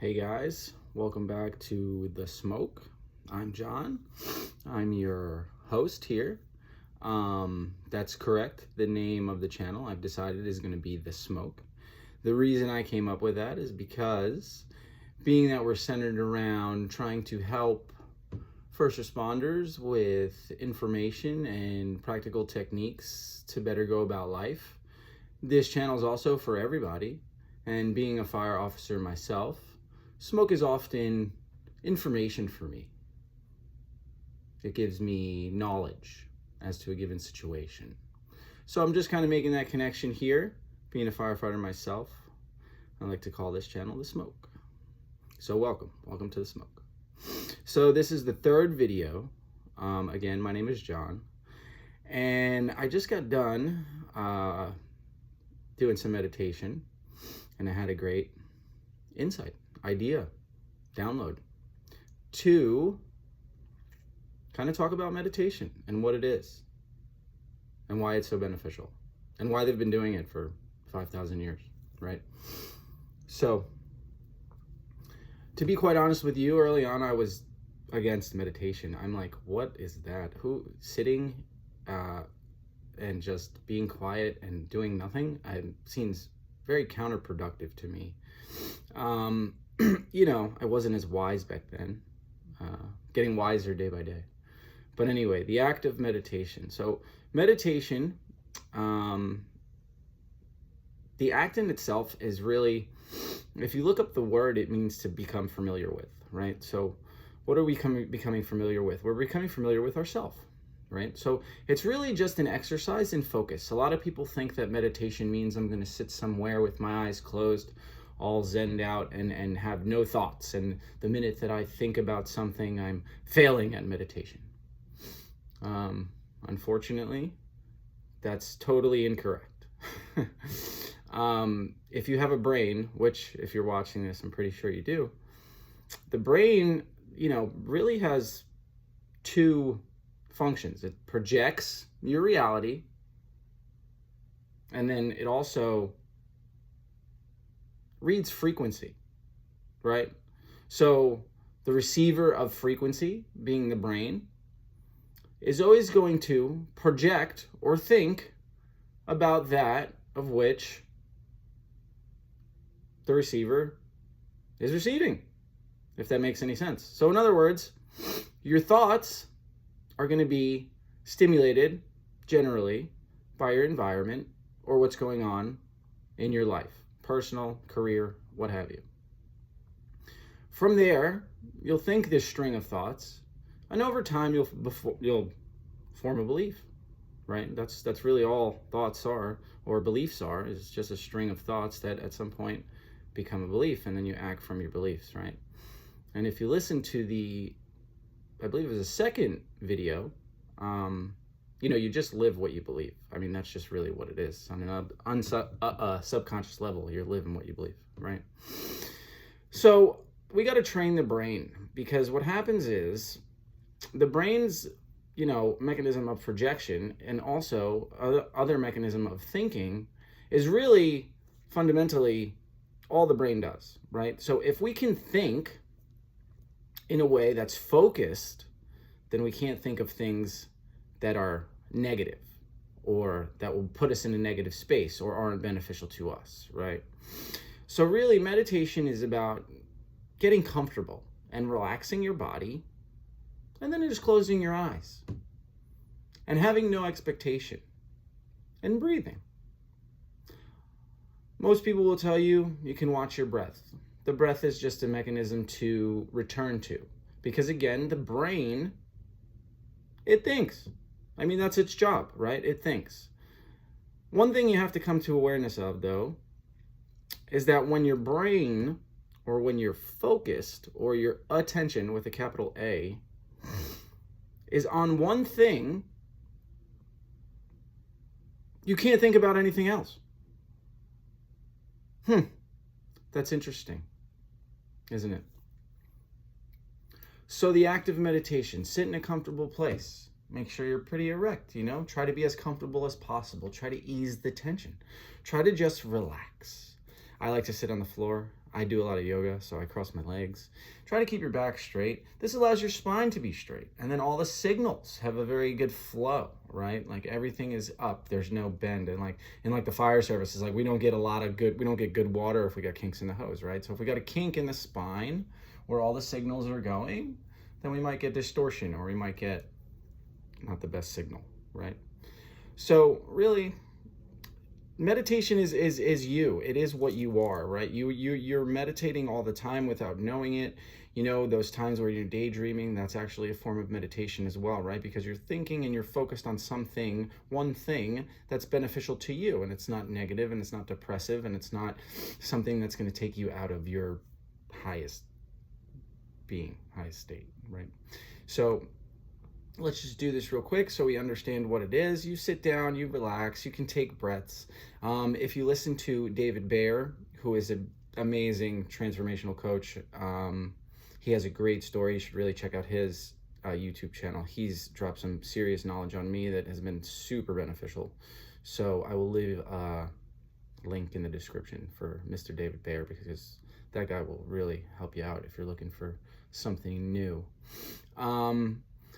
Hey guys, welcome back to The Smoke. I'm John. I'm your host here. That's correct. The name of the channel I've decided is going to be The Smoke. The reason I came up with that is because being that we're centered around trying to help first responders with information and practical techniques to better go about life, this channel is also for everybody. And being a fire officer myself, smoke is often information for me. It gives me knowledge as to a given situation. So I'm just kind of making that connection here. Being a firefighter myself, I like to call this channel The Smoke. So welcome to The Smoke. So this is the third video. Again, my name is John. And I just got done doing some meditation. And I had a great insight, idea, download to kind of talk about meditation and what it is and why it's so beneficial and why they've been doing it for 5,000 years, right? So, to be quite honest with you, early on I was against meditation. I'm like, what is that? Who sitting and just being quiet and doing nothing? It seems very counterproductive to me. I wasn't as wise back then, getting wiser day by day. But anyway, the act of meditation. So meditation, the act in itself is really, if you look up the word, it means to become familiar with, right? So what are we becoming familiar with? We're becoming familiar with ourselves. Right? So it's really just an exercise in focus. A lot of people think that meditation means I'm going to sit somewhere with my eyes closed, all zenned out and have no thoughts. And the minute that I think about something, I'm failing at meditation. Unfortunately, that's totally incorrect. If you have a brain, which if you're watching this, I'm pretty sure you do, the brain, really has two functions. It projects your reality, and then it also reads frequency, right? So the receiver of frequency, being the brain, is always going to project or think about that of which the receiver is receiving, if that makes any sense. So in other words, your thoughts are going to be stimulated generally by your environment or what's going on in your life, personal, career, what have you. From there, you'll think this string of thoughts, and over time you'll form a belief, right? That's really all thoughts are, or beliefs are, is just a string of thoughts that at some point become a belief, and then you act from your beliefs, right? And if you listen to I believe it was a second video, you just live what you believe. I mean, that's just really what it is. On a subconscious level, you're living what you believe, right? So we got to train the brain, because what happens is the brain's, mechanism of projection and also other mechanism of thinking is really fundamentally all the brain does, right? So if we can think in a way that's focused, then we can't think of things that are negative or that will put us in a negative space or aren't beneficial to us, right? So really, meditation is about getting comfortable and relaxing your body, and then just closing your eyes and having no expectation and breathing. Most people will tell you can watch your breath. The breath is just a mechanism to return to, because again, the brain, it thinks. I mean, that's its job, right? It thinks. One thing you have to come to awareness of, though, is that when your brain, or when you're focused, or your attention with a capital A, is on one thing, you can't think about anything else. That's interesting, isn't it? So the act of meditation, sit in a comfortable place. Make sure you're pretty erect, Try to be as comfortable as possible. Try to ease the tension. Try to just relax. I like to sit on the floor. I do a lot of yoga, so I cross my legs. Try to keep your back straight. This allows your spine to be straight. And then all the signals have a very good flow, right? Like everything is up. There's no bend. And like in like the fire service, is like we don't get good water if we got kinks in the hose, right? So if we got a kink in the spine where all the signals are going, then we might get distortion, or we might get not the best signal, right? So really, meditation is you. It is what you are, right? You're meditating all the time without knowing it. You know, those times where you're daydreaming, that's actually a form of meditation as well, right? Because you're thinking and you're focused on something, one thing that's beneficial to you, and it's not negative, and it's not depressive, and it's not something that's going to take you out of your highest state, right? So let's just do this real quick so we understand what it is. You sit down, you relax, you can take breaths. If you listen to David Bayer, who is an amazing transformational coach, he has a great story. You should really check out his YouTube channel. He's dropped some serious knowledge on me that has been super beneficial. So I will leave a link in the description for Mr. David Bayer, because that guy will really help you out if you're looking for something new.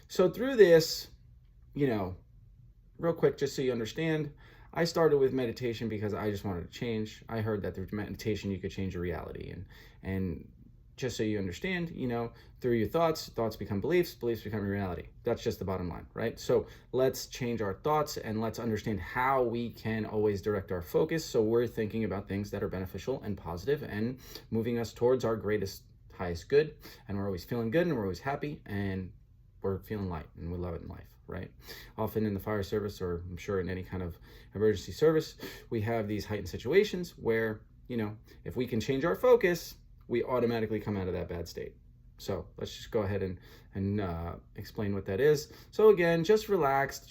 So through this, you know, real quick, just so you understand, I started with meditation because I just wanted to change. I heard that through meditation you could change your reality, and just so you understand, you know, through your thoughts become beliefs, beliefs become your reality. That's just the bottom line, right? So let's change our thoughts and let's understand how we can always direct our focus so we're thinking about things that are beneficial and positive and moving us towards our highest good, and we're always feeling good, and we're always happy, and we're feeling light, and we love it in life, right? Often in the fire service, or I'm sure in any kind of emergency service, we have these heightened situations where, you know, if we can change our focus, we automatically come out of that bad state. So let's just go ahead and explain what that is. So again, just relax,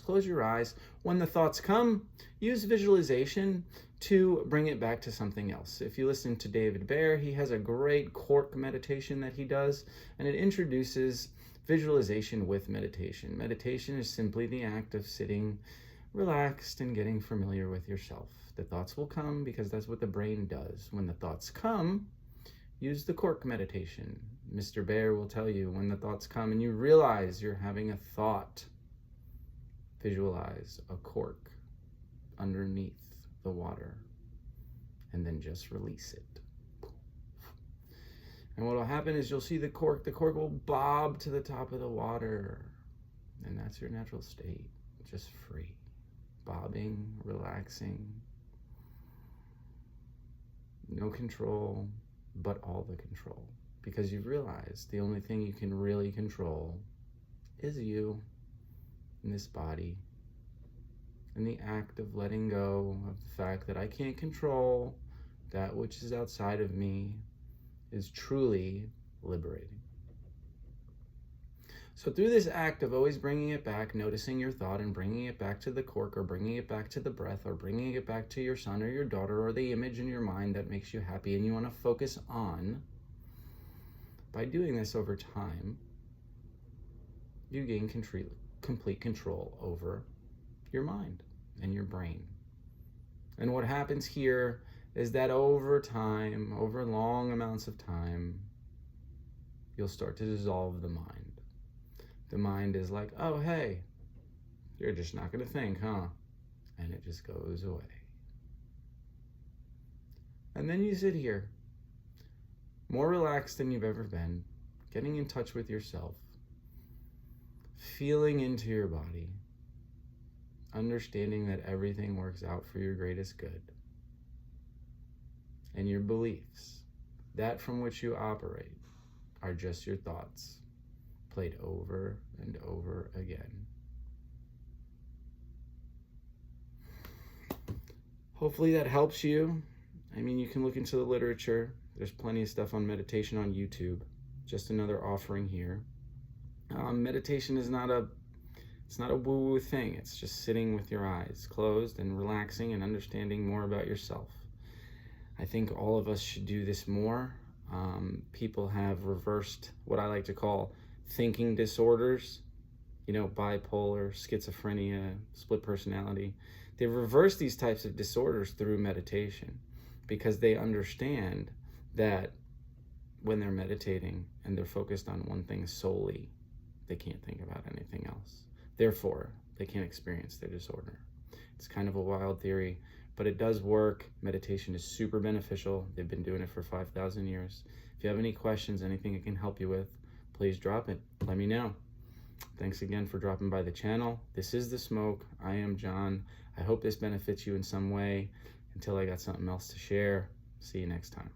close your eyes. When the thoughts come, use visualization to bring it back to something else. If you listen to David Bayer, he has a great cork meditation that he does, and it introduces visualization with meditation. Meditation is simply the act of sitting relaxed and getting familiar with yourself. The thoughts will come because that's what the brain does. When the thoughts come, use the cork meditation. Mr. Bayer will tell you when the thoughts come and you realize you're having a thought, visualize a cork underneath the water and then just release it. And what will happen is you'll see the cork will bob to the top of the water, and that's your natural state, just free, bobbing, relaxing, no control, but all the control, because you've realized the only thing you can really control is you in this body, and the act of letting go of the fact that I can't control that which is outside of me is truly liberating. So through this act of always bringing it back, noticing your thought and bringing it back to the cork, or bringing it back to the breath, or bringing it back to your son or your daughter, or the image in your mind that makes you happy and you want to focus on, by doing this over time, you gain complete control over your mind and your brain. And what happens here is that over time, over long amounts of time, you'll start to dissolve the mind. The mind is like, oh, hey, you're just not going to think, huh? And it just goes away. And then you sit here, more relaxed than you've ever been, getting in touch with yourself, feeling into your body, understanding that everything works out for your greatest good. And your beliefs, that from which you operate, are just your thoughts, played over and over again. Hopefully that helps you. I mean, you can look into the literature. There's plenty of stuff on meditation on YouTube. Just another offering here. Meditation is not a woo-woo thing. It's just sitting with your eyes closed and relaxing and understanding more about yourself. I think all of us should do this more. People have reversed what I like to call thinking disorders, you know, bipolar, schizophrenia, split personality. They reverse these types of disorders through meditation because they understand that when they're meditating and they're focused on one thing solely, they can't think about anything else. Therefore, they can't experience their disorder. It's kind of a wild theory, but it does work. Meditation is super beneficial. They've been doing it for 5,000 years. If you have any questions, anything I can help you with, please drop it. Let me know. Thanks again for dropping by the channel. This is The Smoke. I am John. I hope this benefits you in some way. Until I got something else to share, see you next time.